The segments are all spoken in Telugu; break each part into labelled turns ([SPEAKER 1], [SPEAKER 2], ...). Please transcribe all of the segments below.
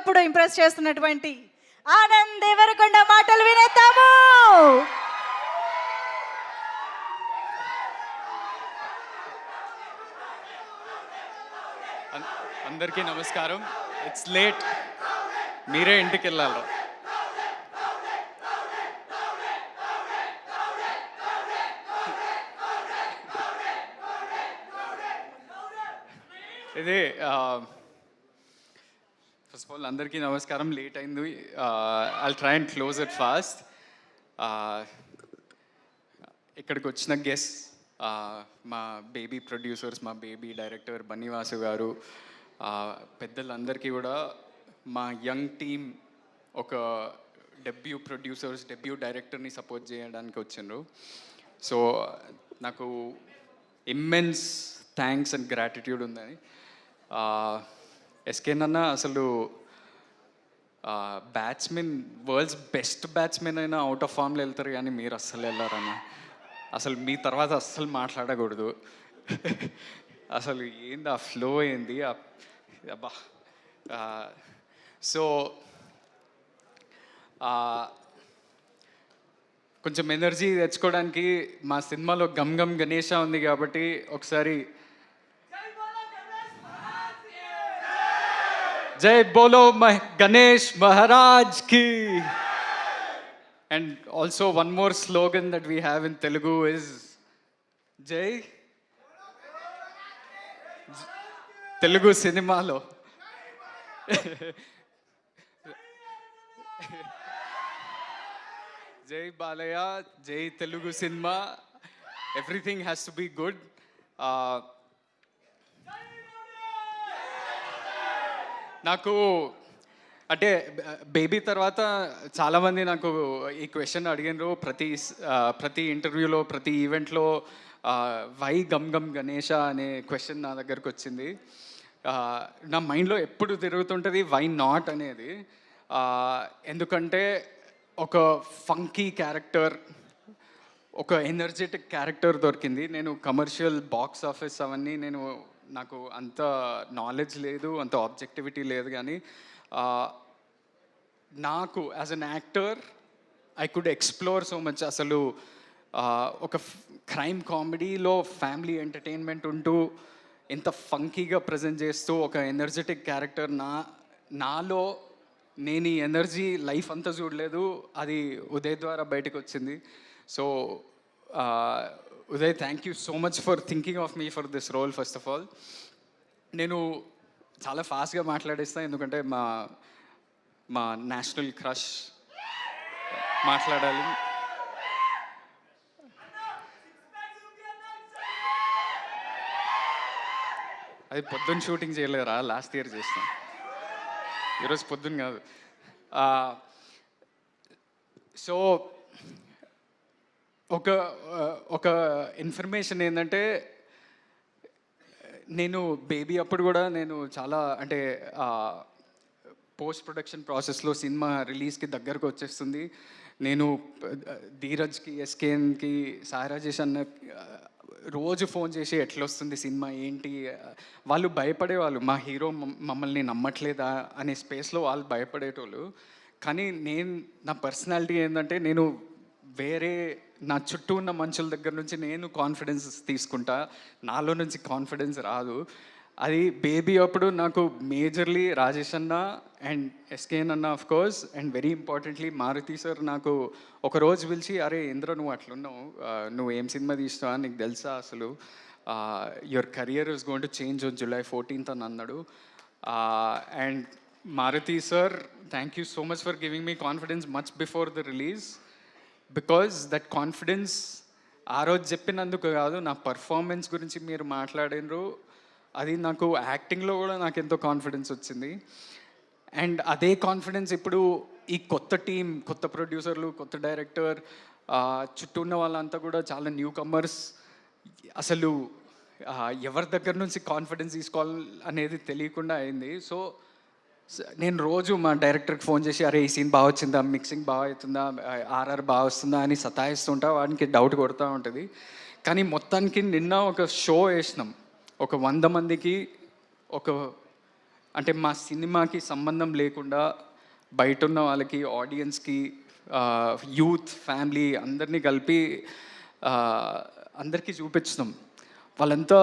[SPEAKER 1] ఎప్పటికప్పుడు ఇంప్రెస్ చేస్తున్నటువంటి ఆనంద్ దేవరకొండ మాటలు వినేద్దాము.
[SPEAKER 2] అందరికీ నమస్కారం. ఇట్స్ లేట్, మీరే ఇంటికి వెళ్ళాలి. ఇదే ఫస్ట్ ఆఫ్ ఆల్ అందరికీ నమస్కారం. లేట్ అయింది. I try and close it fast. ఇక్కడికి వచ్చిన గెస్ట్ మా బేబీ ప్రొడ్యూసర్స్, మా బేబీ డైరెక్టర్ బన్నీవాసు గారు, పెద్దలందరికీ కూడా మా యంగ్ టీమ్ ఒక డెబ్యూ ప్రొడ్యూసర్స్, డెబ్యూ డైరెక్టర్ని సపోర్ట్ చేయడానికి వచ్చిండ్రు. సో నాకు ఇమ్మెన్స్ థ్యాంక్స్ అండ్ గ్రాటిట్యూడ్ ఉందని. ఎస్కేన్ అన్న అసలు బ్యాట్స్మెన్, వరల్డ్స్ బెస్ట్ బ్యాట్స్మెన్ అయినా అవుట్ ఆఫ్ ఫామ్లో వెళ్తారు, కానీ మీరు అస్సలు వెళ్ళారన్న. అసలు మీ తర్వాత అస్సలు మాట్లాడకూడదు. అసలు ఏంది ఆ ఫ్లో, ఏంది అబ్బా. సో కొంచెం ఎనర్జీ తెచ్చుకోవడానికి మా సినిమాలో గమ్ గమ్ గణేష ఉంది కాబట్టి ఒకసారి జై బోలో గణేష్ మహారాజ్ కి. And also one more slogan that we have in Telugu is Jai Telugu cinema lo Jai Balaya, Jai Telugu cinema, everything has to be good. నాకు అంటే బేబీ తర్వాత చాలామంది నాకు ఈ క్వశ్చన్ అడిగినారు. ప్రతి ఇంటర్వ్యూలో, ప్రతి ఈవెంట్లో వై గమ్ గమ్ గణేష అనే క్వశ్చన్ నా దగ్గరకు వచ్చింది. నా మైండ్లో ఎప్పుడు తిరుగుతుంటుంది వై నాట్ అనేది. ఎందుకంటే ఒక ఫంకీ క్యారెక్టర్, ఒక ఎనర్జెటిక్ క్యారెక్టర్ దొరికింది. నేను కమర్షియల్ బాక్స్ ఆఫీస్ అవన్నీ నాకు అంత నాలెడ్జ్ లేదు, అంత ఆబ్జెక్టివిటీ లేదు, కానీ నాకు as an actor I could explore so much. అసలు ఒక క్రైమ్ కామెడీలో ఫ్యామిలీ ఎంటర్టైన్మెంట్ ఉంటూ ఎంత ఫంకీగా ప్రజెంట్ చేస్తూ ఒక ఎనర్జెటిక్ క్యారెక్టర్ నాలో నేను ఈ ఎనర్జీ లైఫ్ అంతా చూడలేదు, అది ఉదయ్ ద్వారా బయటకు వచ్చింది. So Uday, thank you so much for thinking of me for this role. First of all నేను చాలా ఫాస్ట్గా మాట్లాడేస్తాను, ఎందుకంటే మా నేషనల్ క్రష్ మాట్లాడాలి. అది పొద్దున్న షూటింగ్ చేయలేరా, లాస్ట్ ఇయర్ చేస్తాం, ఈరోజు పొద్దున్న కాదు. సో ఒక ఇన్ఫర్మేషన్ ఏంటంటే, నేను బేబీ అప్పుడు కూడా నేను చాలా అంటే పోస్ట్ ప్రొడక్షన్ ప్రాసెస్లో సినిమా రిలీజ్కి దగ్గరకు వచ్చేస్తుంది. నేను ధీరజ్కి, ఎస్కేన్కి, సాయిరాజేష్ అన్న రోజు ఫోన్ చేసి ఎట్లా వస్తుంది సినిమా ఏంటి, వాళ్ళు భయపడేవాళ్ళు. మా హీరో మమ్మల్ని నమ్మట్లేదా అనే స్పేస్లో వాళ్ళు భయపడేటోళ్ళు. కానీ నా పర్సనాలిటీ ఏంటంటే, నేను వేరే నా చుట్టూ ఉన్న మనుషుల దగ్గర నుంచి నేను కాన్ఫిడెన్స్ తీసుకుంటా, నాలో నుంచి కాన్ఫిడెన్స్ రాదు. అది బేబీ అప్పుడు నాకు మేజర్లీ రాజేష్ అన్న అండ్ ఎస్కేన్ అన్న of course, and very importantly Maruthi sir నాకు ఒకరోజు పిలిచి, అరే ఇంద్ర నువ్వు అట్లున్నావు, నువ్వు ఏం సినిమా తీస్తావా, నీకు తెలుసా అసలు your career is going to change on July 14th అని అన్నాడు. And Maruthi sir, thank you so much for giving me confidence much before the release, because that confidence ఆ రోజు చెప్పినందుకు కాదు, నా పర్ఫార్మెన్స్ గురించి మీరు మాట్లాడినరు, అది నాకు యాక్టింగ్లో కూడా నాకు ఎంతో కాన్ఫిడెన్స్ వచ్చింది. అండ్ అదే కాన్ఫిడెన్స్ ఇప్పుడు ఈ కొత్త టీం, కొత్త ప్రొడ్యూసర్లు, కొత్త డైరెక్టర్, చుట్టూ ఉన్న వాళ్ళంతా కూడా చాలా న్యూ కమర్స్, అసలు ఎవరి దగ్గర నుంచి కాన్ఫిడెన్స్ తీసుకోవాలి అనేది తెలియకుండా అయింది. సో నేను రోజు మా డైరెక్టర్కి ఫోన్ చేసి, అరే ఈ సీన్ బాగా వచ్చిందా, మిక్సింగ్ బాగా అవుతుందా, ఆర్ఆర్ బాగా వస్తుందా అని సతాయిస్తుంటా, వాడికి డౌట్ కొడుతూ ఉంటుంది. కానీ మొత్తానికి నిన్న ఒక షో వేసినాం, ఒక 100 మందికి ఒక అంటే మా సినిమాకి సంబంధం లేకుండా బయట ఉన్న వాళ్ళకి, ఆడియన్స్కి, యూత్, ఫ్యామిలీ అందరినీ కలిపి అందరికీ చూపించినాం. వాళ్ళంతా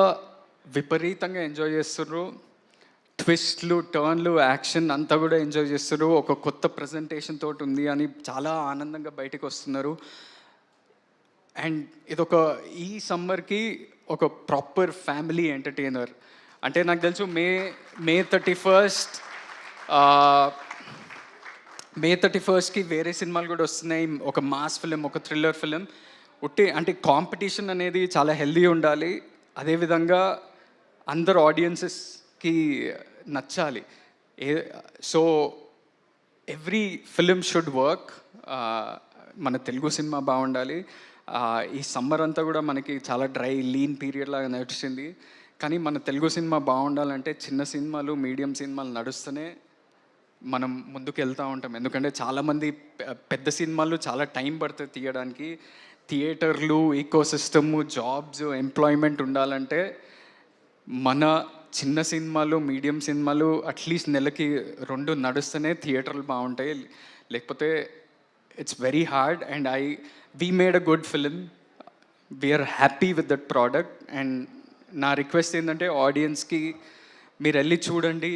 [SPEAKER 2] విపరీతంగా ఎంజాయ్ చేస్తుర్రు. ట్విస్ట్లు, టర్న్లు, యాక్షన్ అంతా కూడా ఎంజాయ్ చేస్తారు. ఒక కొత్త ప్రజెంటేషన్ తోటి ఉంది అని చాలా ఆనందంగా బయటకు వస్తున్నారు. అండ్ ఇదొక ఈ సమ్మర్కి ఒక ప్రాపర్ ఫ్యామిలీ ఎంటర్టైనర్. అంటే నాకు తెలుసు మే 31st వేరే సినిమాలు కూడా వస్తున్నాయి. ఒక మాస్ ఫిలిం, ఒక థ్రిల్లర్ ఫిలిం. అంటే కాంపిటీషన్ అనేది చాలా హెల్దీ ఉండాలి. అదేవిధంగా అందరు ఆడియన్సెస్కి నచ్చాలి. So every film should work. మన తెలుగు సినిమా బాగుండాలి. ఈ సమ్మర్ అంతా కూడా మనకి చాలా డ్రై, లీన్ పీరియడ్ లాగా నడిచింది. కానీ మన తెలుగు సినిమా బాగుండాలంటే చిన్న సినిమాలు, మీడియం సినిమాలు నడుస్తూనే మనం ముందుకు వెళ్తూ ఉంటాం. ఎందుకంటే చాలామంది పెద్ద సినిమాలు చాలా టైం పడుతుంది తీయడానికి. థియేటర్లు, ఈకోసిస్టము, జాబ్స్, ఎంప్లాయ్మెంట్ ఉండాలంటే మన చిన్న సినిమాలు, మీడియం సినిమాలు అట్లీస్ట్ నెలకి 2 నడుస్తూనే థియేటర్లు బాగుంటాయి. లేకపోతే it's very hard. And we made a good film. We are happy with that product. And నా రిక్వెస్ట్ ఏంటంటే ఆడియన్స్కి మీరు వెళ్ళి చూడండి,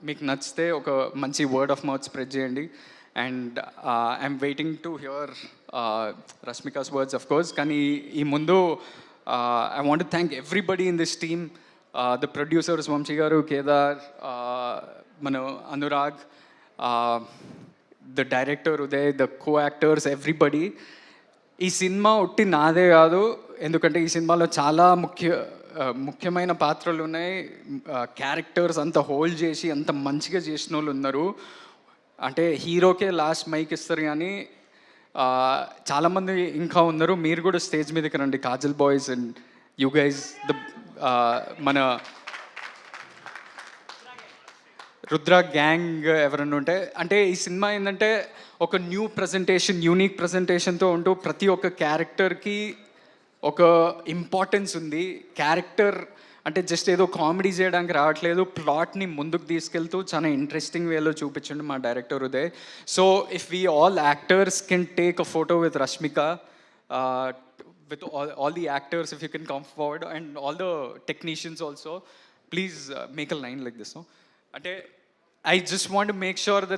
[SPEAKER 2] మీకు నచ్చితే ఒక మంచి వర్డ్ ఆఫ్ మౌత్ స్ప్రెడ్ చేయండి. And I'm waiting to hear Rashmika's words of course. కానీ ఈ ముందు I want to thank everybody in this team. The producers Vamsi garu, Kedar, మన Anurag, the director Uday, the co actors, everybody. ఈ సినిమా ఒట్టి నాదే కాదు, ఎందుకంటే ఈ సినిమాలో చాలా ముఖ్యమైన పాత్రలు ఉన్నాయి. క్యారెక్టర్స్ అంత హోల్డ్ చేసి అంత మంచిగా చేసిన వాళ్ళు ఉన్నారు. అంటే హీరోకే లాస్ట్ మైక్ ఇస్తారు, కానీ చాలామంది ఇంకా ఉన్నారు. మీరు కూడా స్టేజ్ మీదకి రండి, Kajal boys and you guys, మన రుద్ర గ్యాంగ్ ఎవరన్నా ఉంటే. అంటే ఈ సినిమా ఏంటంటే ఒక న్యూ ప్రజెంటేషన్, యూనిక్ ప్రజెంటేషన్తో ఉంటూ ప్రతి ఒక్క క్యారెక్టర్కి ఒక ఇంపార్టెన్స్ ఉంది. క్యారెక్టర్ అంటే జస్ట్ ఏదో కామెడీ చేయడానికి రావట్లేదు, ప్లాట్ని ముందుకు తీసుకెళ్తూ చాలా ఇంట్రెస్టింగ్ వేలో చూపించండి మా director Uday. So if we all actors can take a photo with Rashmika, with all the actors, if you can come forward, and all the technicians also, please make a line like this, no? I just want to make sure that